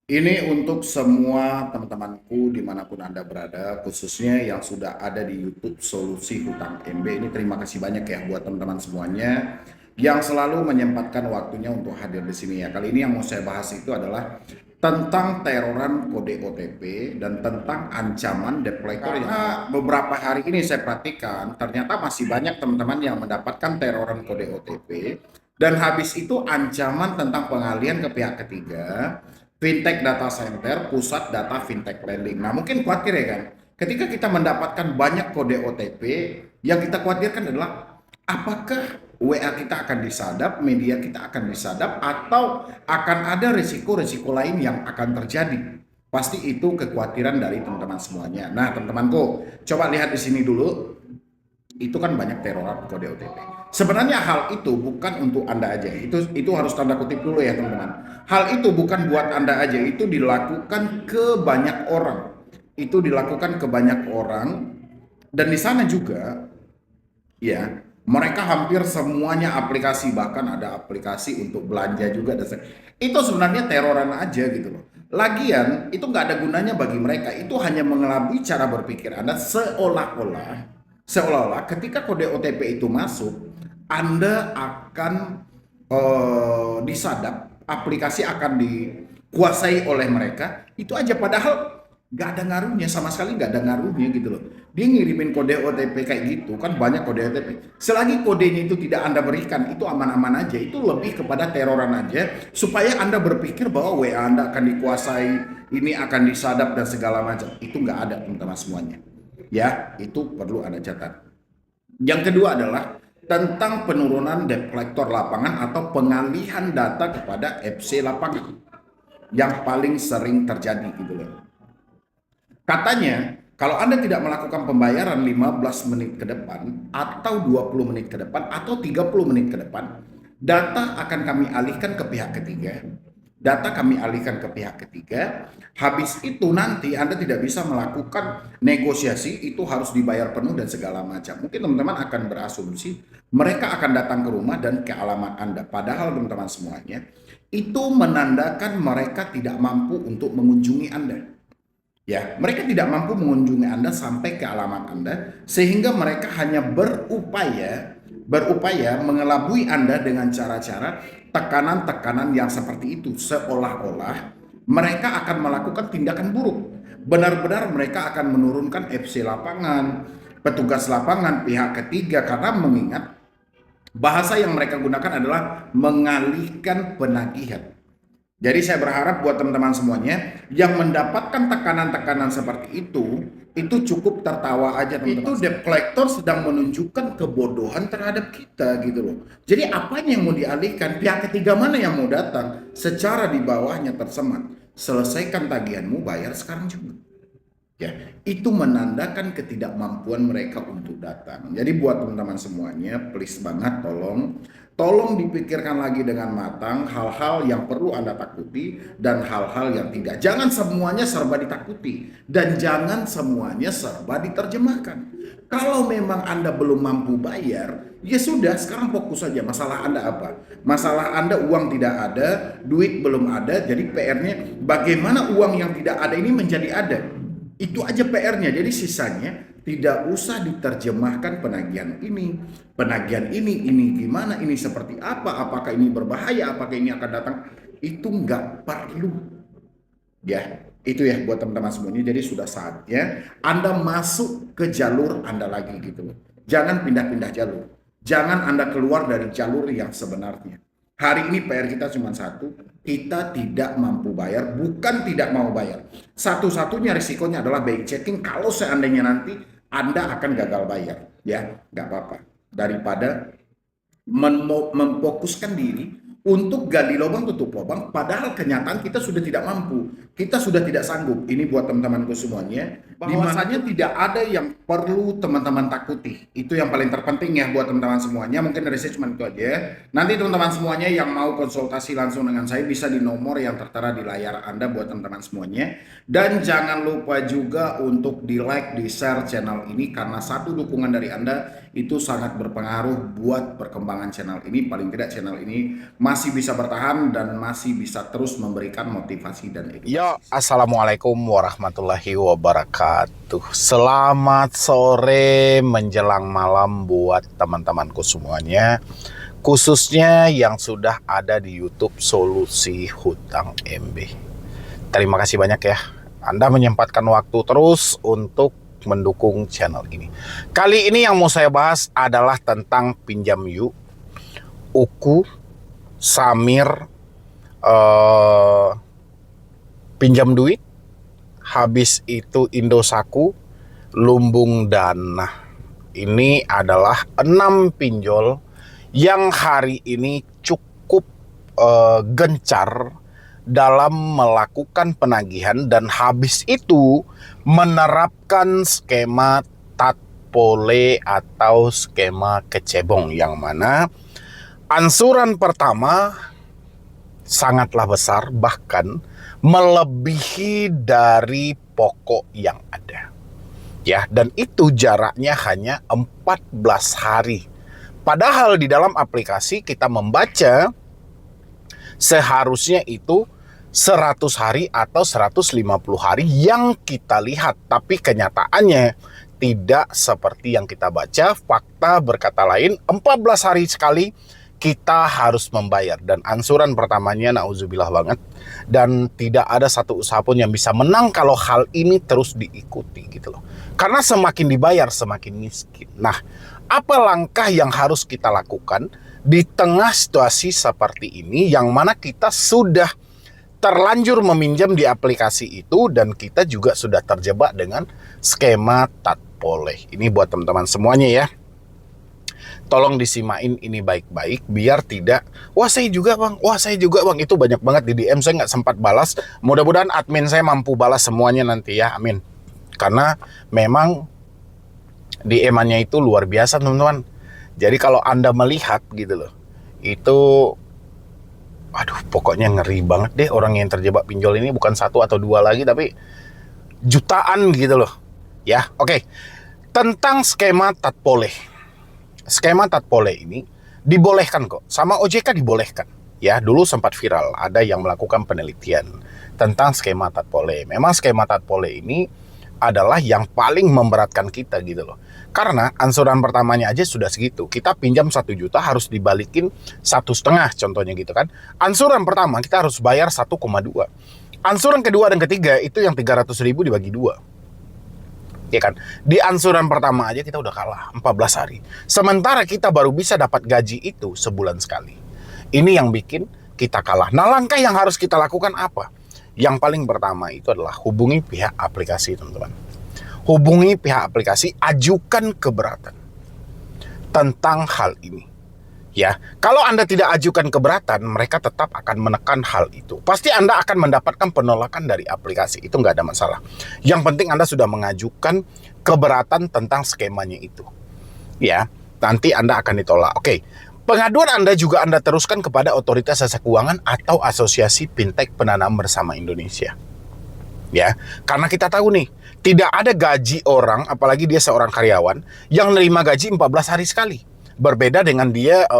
Ini untuk semua teman-temanku dimanapun Anda berada, khususnya yang sudah ada di YouTube Solusi Hutang MB. Ini terima kasih banyak ya buat teman-teman semuanya yang selalu menyempatkan waktunya untuk hadir di sini ya. Kali ini yang mau saya bahas itu adalah tentang teroran kode OTP dan tentang ancaman debt collector. Karena beberapa hari ini saya perhatikan ternyata masih banyak teman-teman yang mendapatkan teroran kode OTP dan habis itu ancaman tentang pengalian ke pihak ketiga, fintech data center, pusat data fintech lending. Nah, mungkin khawatir ya kan, ketika kita mendapatkan banyak kode OTP, yang kita khawatirkan adalah apakah WA kita akan disadap, media kita akan disadap, atau akan ada risiko-risiko lain yang akan terjadi. Pasti itu kekhawatiran dari teman-teman semuanya. Nah, teman-temanku, coba lihat di sini dulu. Itu kan banyak teroran kode OTP. Sebenarnya hal itu bukan untuk Anda aja. Itu harus tanda kutip dulu ya, teman-teman. Hal itu bukan buat Anda aja. Itu dilakukan ke banyak orang. Itu dilakukan ke banyak orang dan di sana juga ya, mereka hampir semuanya aplikasi, bahkan ada aplikasi untuk belanja juga. Itu sebenarnya teroran aja gitu loh. Lagian itu nggak ada gunanya bagi mereka. Itu hanya mengelabui cara berpikir Anda seolah-olah ketika kode OTP itu masuk, Anda akan disadap, aplikasi akan dikuasai oleh mereka. Itu aja, padahal nggak ada ngaruhnya, sama sekali nggak ada ngaruhnya gitu loh. Dia ngirimin kode OTP kayak gitu kan, banyak kode OTP. Selagi kodenya itu tidak Anda berikan, itu aman-aman aja. Itu lebih kepada teroran aja, supaya Anda berpikir bahwa WA Anda akan dikuasai, ini akan disadap dan segala macam. Itu nggak ada, teman-teman semuanya. Ya, itu perlu Anda catat. Yang kedua adalah tentang penurunan debt collector lapangan atau pengalihan data kepada FC lapangan yang paling sering terjadi gitu loh. Katanya, kalau Anda tidak melakukan pembayaran 15 menit ke depan, atau 20 menit ke depan, atau 30 menit ke depan, data akan kami alihkan ke pihak ketiga. Data kami alihkan ke pihak ketiga. Habis itu nanti Anda tidak bisa melakukan negosiasi, itu harus dibayar penuh dan segala macam. Mungkin teman-teman akan berasumsi mereka akan datang ke rumah dan ke alamat Anda. Padahal teman-teman semuanya, itu menandakan mereka tidak mampu untuk mengunjungi Anda. Ya, mereka tidak mampu mengunjungi Anda sampai ke alamat Anda, sehingga mereka hanya berupaya mengelabui Anda dengan cara-cara tekanan-tekanan yang seperti itu, seolah-olah mereka akan melakukan tindakan buruk. Benar-benar mereka akan menurunkan FC lapangan, petugas lapangan, pihak ketiga, karena mengingat bahasa yang mereka gunakan adalah mengalihkan penagihan. Jadi saya berharap buat teman-teman semuanya yang mendapatkan tekanan-tekanan seperti itu cukup tertawa aja, teman-teman. Itu debt collector sedang menunjukkan kebodohan terhadap kita gitu loh. Jadi apanya yang mau dialihkan? Pihak ketiga mana yang mau datang? Secara di bawahnya tersemat, selesaikan tagihanmu, bayar sekarang juga. Ya, itu menandakan ketidakmampuan mereka untuk datang. Jadi buat teman-teman semuanya, please banget tolong dipikirkan lagi dengan matang hal-hal yang perlu Anda takuti dan hal-hal yang tidak. Jangan semuanya serba ditakuti dan jangan semuanya serba diterjemahkan. Kalau memang Anda belum mampu bayar, ya sudah, sekarang fokus saja. Masalah Anda apa? Masalah Anda uang tidak ada, duit belum ada, jadi PR-nya bagaimana uang yang tidak ada ini menjadi ada. Itu aja PR-nya. Jadi sisanya tidak usah diterjemahkan penagihan ini gimana, ini seperti apa, apakah ini berbahaya, apakah ini akan datang. Itu nggak perlu. Ya, itu ya buat teman-teman semuanya. Jadi sudah saatnya Anda masuk ke jalur Anda lagi gitu loh. Jangan pindah-pindah jalur. Jangan Anda keluar dari jalur yang sebenarnya. Hari ini PR kita cuma satu, kita tidak mampu bayar, bukan tidak mau bayar. Satu-satunya risikonya adalah by checking kalau seandainya nanti Anda akan gagal bayar. Ya, nggak apa-apa. Daripada memfokuskan diri untuk gali lubang tutup lubang, padahal kenyataan kita sudah tidak mampu, kita sudah tidak sanggup. Ini buat teman-temanku semuanya, bahwasanya tidak ada yang perlu teman-teman takuti. Itu yang paling terpenting ya buat teman-teman semuanya. Mungkin dari saya cuma itu aja. Nanti teman-teman semuanya yang mau konsultasi langsung dengan saya bisa di nomor yang tertera di layar Anda buat teman-teman semuanya. Dan jangan lupa juga untuk di like, di share channel ini, karena satu dukungan dari Anda itu sangat berpengaruh buat perkembangan channel ini. Paling tidak channel ini masih masih bisa bertahan dan masih bisa terus memberikan motivasi dan edukasi. Yo, assalamualaikum warahmatullahi wabarakatuh. Selamat sore menjelang malam buat teman-temanku semuanya, khususnya yang sudah ada di YouTube Solusi Hutang MB. Terima kasih banyak ya, Anda menyempatkan waktu terus untuk mendukung channel ini. Kali ini yang mau saya bahas adalah tentang pinjam yuk, Uku, Samir, pinjam duit, habis itu Indosat, Lumbung Dana. Ini adalah 6 pinjol yang hari ini cukup gencar dalam melakukan penagihan dan habis itu menerapkan skema tatpole atau skema kecebong, yang mana ansuran pertama sangatlah besar, bahkan melebihi dari pokok yang ada. Ya, dan itu jaraknya hanya 14 hari. Padahal di dalam aplikasi kita membaca seharusnya itu 100 hari atau 150 hari yang kita lihat, tapi kenyataannya tidak seperti yang kita baca. Fakta berkata lain, 14 hari sekali kita harus membayar, dan ansuran pertamanya nauzubillah banget, dan tidak ada satu usaha pun yang bisa menang kalau hal ini terus diikuti gitu loh. Karena semakin dibayar semakin miskin. Nah, apa langkah yang harus kita lakukan di tengah situasi seperti ini, yang mana kita sudah terlanjur meminjam di aplikasi itu dan kita juga sudah terjebak dengan skema tatpole. Ini buat teman-teman semuanya ya. Tolong disimain ini baik-baik biar tidak, wah saya juga bang, wah saya juga bang. Itu banyak banget di DM, saya nggak sempat balas. Mudah-mudahan admin saya mampu balas semuanya nanti ya, amin. Karena memang DM-annya itu luar biasa teman-teman. Jadi kalau Anda melihat gitu loh, itu aduh pokoknya ngeri banget deh. Orang yang terjebak pinjol ini bukan 1 atau 2 lagi, tapi jutaan gitu loh. Ya, oke. Tentang skema tatpole. Skema tatpole ini dibolehkan kok, sama OJK dibolehkan. Ya, dulu sempat viral, ada yang melakukan penelitian tentang skema tatpole. Memang skema tatpole ini adalah yang paling memberatkan kita gitu loh. Karena ansuran pertamanya aja sudah segitu. Kita pinjam 1 juta harus dibalikin 1,5 contohnya gitu kan. Ansuran pertama kita harus bayar 1,2. Ansuran kedua dan ketiga itu yang 300.000 dibagi 2. Ya kan, di ansuran pertama aja kita udah kalah 14 hari. Sementara kita baru bisa dapat gaji itu sebulan sekali. Ini yang bikin kita kalah. Nah, langkah yang harus kita lakukan apa? Yang paling pertama itu adalah hubungi pihak aplikasi, teman-teman. Hubungi pihak aplikasi, ajukan keberatan tentang hal ini. Ya, kalau Anda tidak ajukan keberatan, mereka tetap akan menekan hal itu. Pasti Anda akan mendapatkan penolakan dari aplikasi, itu nggak ada masalah. Yang penting Anda sudah mengajukan keberatan tentang skemanya itu. Ya, nanti Anda akan ditolak. Oke, pengaduan Anda juga Anda teruskan kepada Otoritas Jasa Keuangan atau Asosiasi Fintech Penanam Bersama Indonesia. Ya, karena kita tahu nih, tidak ada gaji orang, apalagi dia seorang karyawan, yang nerima gaji 14 hari sekali. Berbeda dengan dia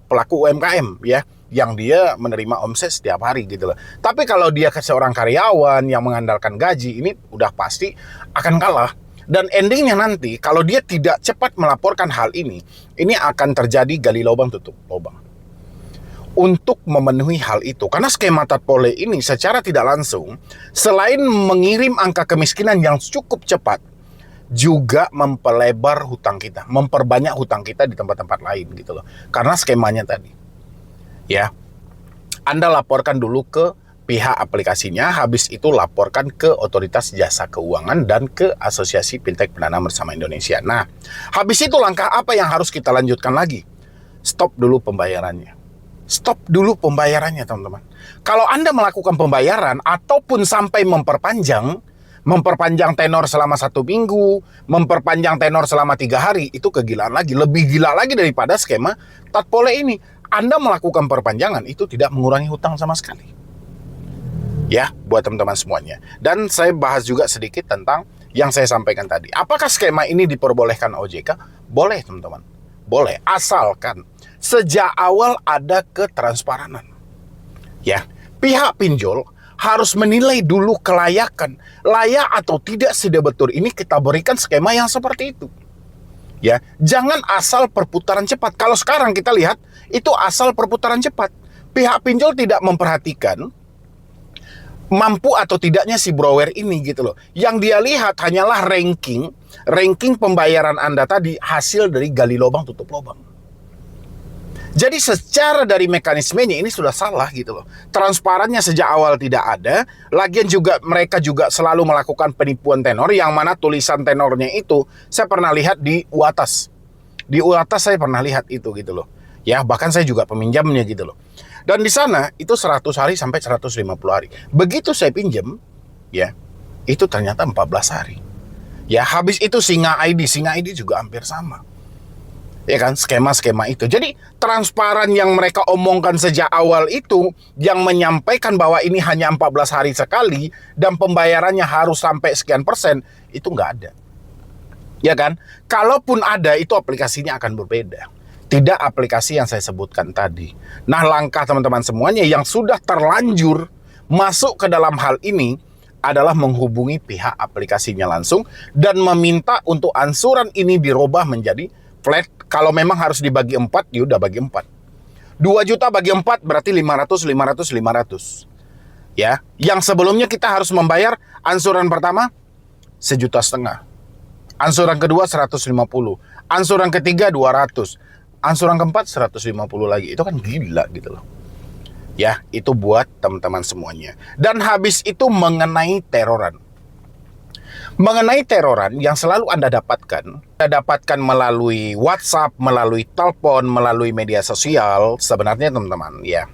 pelaku UMKM ya, yang dia menerima omset setiap hari gitu loh. Tapi kalau dia seorang karyawan yang mengandalkan gaji, ini udah pasti akan kalah. Dan endingnya nanti kalau dia tidak cepat melaporkan hal ini akan terjadi gali lubang tutup lubang. Untuk memenuhi hal itu, karena skema tatpole ini secara tidak langsung selain mengirim angka kemiskinan yang cukup cepat, juga memperlebar hutang kita, memperbanyak hutang kita di tempat-tempat lain gitu loh. Karena skemanya tadi. Ya. Anda laporkan dulu ke pihak aplikasinya, habis itu laporkan ke Otoritas Jasa Keuangan dan ke Asosiasi Fintech Penanam Bersama Indonesia. Nah, habis itu langkah apa yang harus kita lanjutkan lagi? Stop dulu pembayarannya. Stop dulu pembayarannya, teman-teman. Kalau Anda melakukan pembayaran ataupun sampai memperpanjang tenor selama 1 minggu, memperpanjang tenor selama 3 hari, itu kegilaan lagi. Lebih gila lagi daripada skema tatpole ini. Anda melakukan perpanjangan, itu tidak mengurangi hutang sama sekali. Ya, buat teman-teman semuanya. Dan saya bahas juga sedikit tentang yang saya sampaikan tadi. Apakah skema ini diperbolehkan OJK? Boleh, teman-teman. Boleh, asalkan sejak awal ada ketransparanan. Ya, pihak pinjol harus menilai dulu kelayakan, layak atau tidak si debitur ini kita berikan skema yang seperti itu. Ya, jangan asal perputaran cepat. Kalau sekarang kita lihat itu asal perputaran cepat. Pihak pinjol tidak memperhatikan mampu atau tidaknya si borrower ini gitu loh. Yang dia lihat hanyalah ranking pembayaran Anda tadi hasil dari gali lubang tutup lubang. Jadi secara dari mekanismenya ini sudah salah gitu loh. Transparannya sejak awal tidak ada. Lagian juga mereka juga selalu melakukan penipuan tenor yang mana tulisan tenornya itu saya pernah lihat di UATAS. Di UATAS saya pernah lihat itu gitu loh. Ya, bahkan saya juga peminjamnya gitu loh. Dan di sana itu 100 hari sampai 150 hari. Begitu saya pinjam, ya, itu ternyata 14 hari. Ya, habis itu Singa ID juga hampir sama. Ya kan, skema-skema itu. Jadi transparan yang mereka omongkan sejak awal itu, yang menyampaikan bahwa ini hanya 14 hari sekali dan pembayarannya harus sampai sekian persen, itu nggak ada. Ya kan? Kalaupun ada, itu aplikasinya akan berbeda. Tidak aplikasi yang saya sebutkan tadi. Nah, langkah teman-teman semuanya yang sudah terlanjur masuk ke dalam hal ini adalah menghubungi pihak aplikasinya langsung dan meminta untuk ansuran ini dirubah menjadi flat. Kalau memang harus dibagi 4, ya udah bagi 4. 2 juta bagi 4 berarti 500. Ya, yang sebelumnya kita harus membayar ansuran pertama 1,5 juta. Ansuran kedua 150. Ansuran ketiga 200. Ansuran keempat 150 lagi. Itu kan gila gitu loh. Ya, itu buat teman-teman semuanya. Dan habis itu mengenai teroran. Mengenai teroran yang selalu Anda dapatkan melalui WhatsApp, melalui telepon, melalui media sosial, sebenarnya teman-teman ya.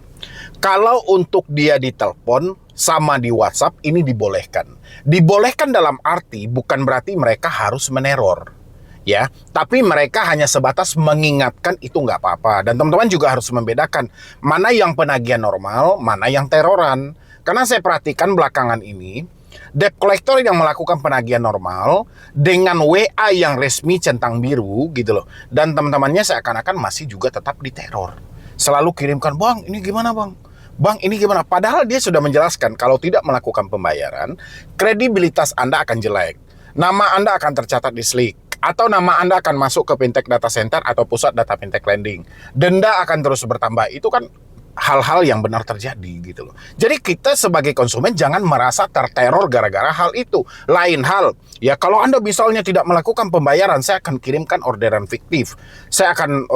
Kalau untuk dia ditelepon sama di WhatsApp ini dibolehkan. Dibolehkan dalam arti bukan berarti mereka harus meneror. Ya, tapi mereka hanya sebatas mengingatkan itu nggak apa-apa. Dan teman-teman juga harus membedakan mana yang penagihan normal, mana yang teroran. Karena saya perhatikan belakangan ini, debt collector yang melakukan penagihan normal dengan WA yang resmi centang biru gitu loh. Dan teman-temannya seakan-akan masih juga tetap diteror. Selalu kirimkan, "Bang, ini gimana bang? Bang, ini gimana?" Padahal dia sudah menjelaskan kalau tidak melakukan pembayaran, kredibilitas Anda akan jelek. Nama Anda akan tercatat di SLIK. Atau nama Anda akan masuk ke fintech data center atau pusat data fintech lending. Denda akan terus bertambah. Itu kan hal-hal yang benar terjadi gitu loh. Jadi kita sebagai konsumen jangan merasa terteror gara-gara hal itu. Lain hal, ya kalau Anda misalnya tidak melakukan pembayaran, saya akan kirimkan orderan fiktif. Saya akan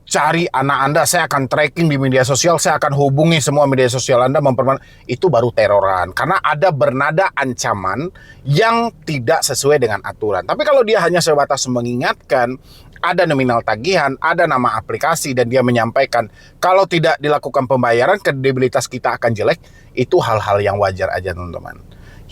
cari anak Anda, saya akan tracking di media sosial, saya akan hubungi semua media sosial Anda, itu baru teroran. Karena ada bernada ancaman yang tidak sesuai dengan aturan. Tapi kalau dia hanya sebatas mengingatkan, ada nominal tagihan, ada nama aplikasi, dan dia menyampaikan kalau tidak dilakukan pembayaran, kredibilitas kita akan jelek, itu hal-hal yang wajar aja teman-teman.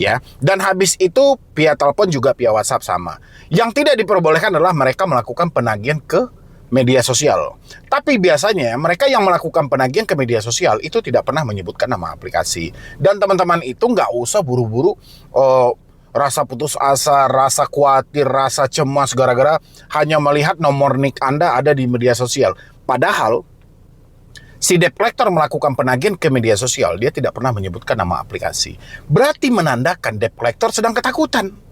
Ya, dan habis itu via telepon juga via WhatsApp sama. Yang tidak diperbolehkan adalah mereka melakukan penagihan ke media sosial. Tapi biasanya mereka yang melakukan penagihan ke media sosial itu tidak pernah menyebutkan nama aplikasi. Dan teman-teman itu nggak usah buru-buru rasa putus asa, rasa khawatir, rasa cemas gara-gara hanya melihat nomor NIK Anda ada di media sosial. Padahal si debt collector melakukan penagihan ke media sosial, dia tidak pernah menyebutkan nama aplikasi. Berarti menandakan debt collector sedang ketakutan.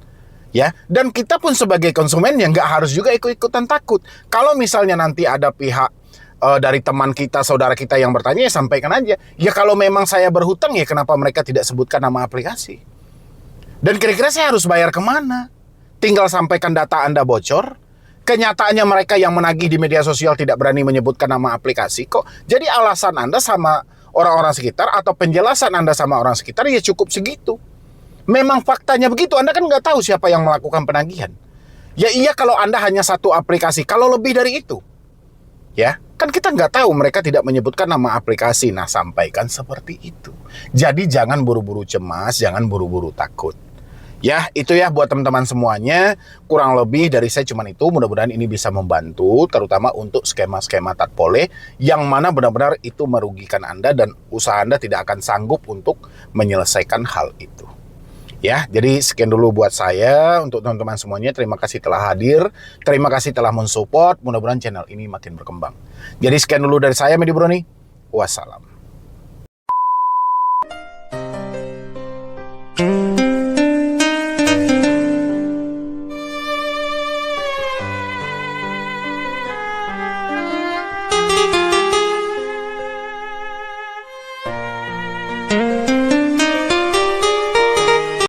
Ya, dan kita pun sebagai konsumen yang nggak harus juga ikut-ikutan takut. Kalau misalnya nanti ada pihak dari teman kita, saudara kita yang bertanya, ya sampaikan aja. Ya kalau memang saya berhutang, ya kenapa mereka tidak sebutkan nama aplikasi? Dan kira-kira saya harus bayar kemana? Tinggal sampaikan data Anda bocor. Kenyataannya mereka yang menagih di media sosial tidak berani menyebutkan nama aplikasi kok. Jadi alasan Anda sama orang-orang sekitar atau penjelasan Anda sama orang sekitar ya cukup segitu. Memang faktanya begitu, Anda kan nggak tahu siapa yang melakukan penagihan. Ya iya kalau Anda hanya satu aplikasi, kalau lebih dari itu, ya kan kita nggak tahu, mereka tidak menyebutkan nama aplikasi. Nah, sampaikan seperti itu. Jadi jangan buru-buru cemas, jangan buru-buru takut. Ya, itu ya buat teman-teman semuanya. Kurang lebih dari saya cuma itu. Mudah-mudahan ini bisa membantu, terutama untuk skema-skema tatpole yang mana benar-benar itu merugikan Anda dan usaha Anda tidak akan sanggup untuk menyelesaikan hal itu. Ya, jadi sekian dulu buat saya. Untuk teman-teman semuanya, terima kasih telah hadir. Terima kasih telah mensupport. Mudah-mudahan channel ini makin berkembang. Jadi sekian dulu dari saya, Medi Broni. Wassalam. Bye.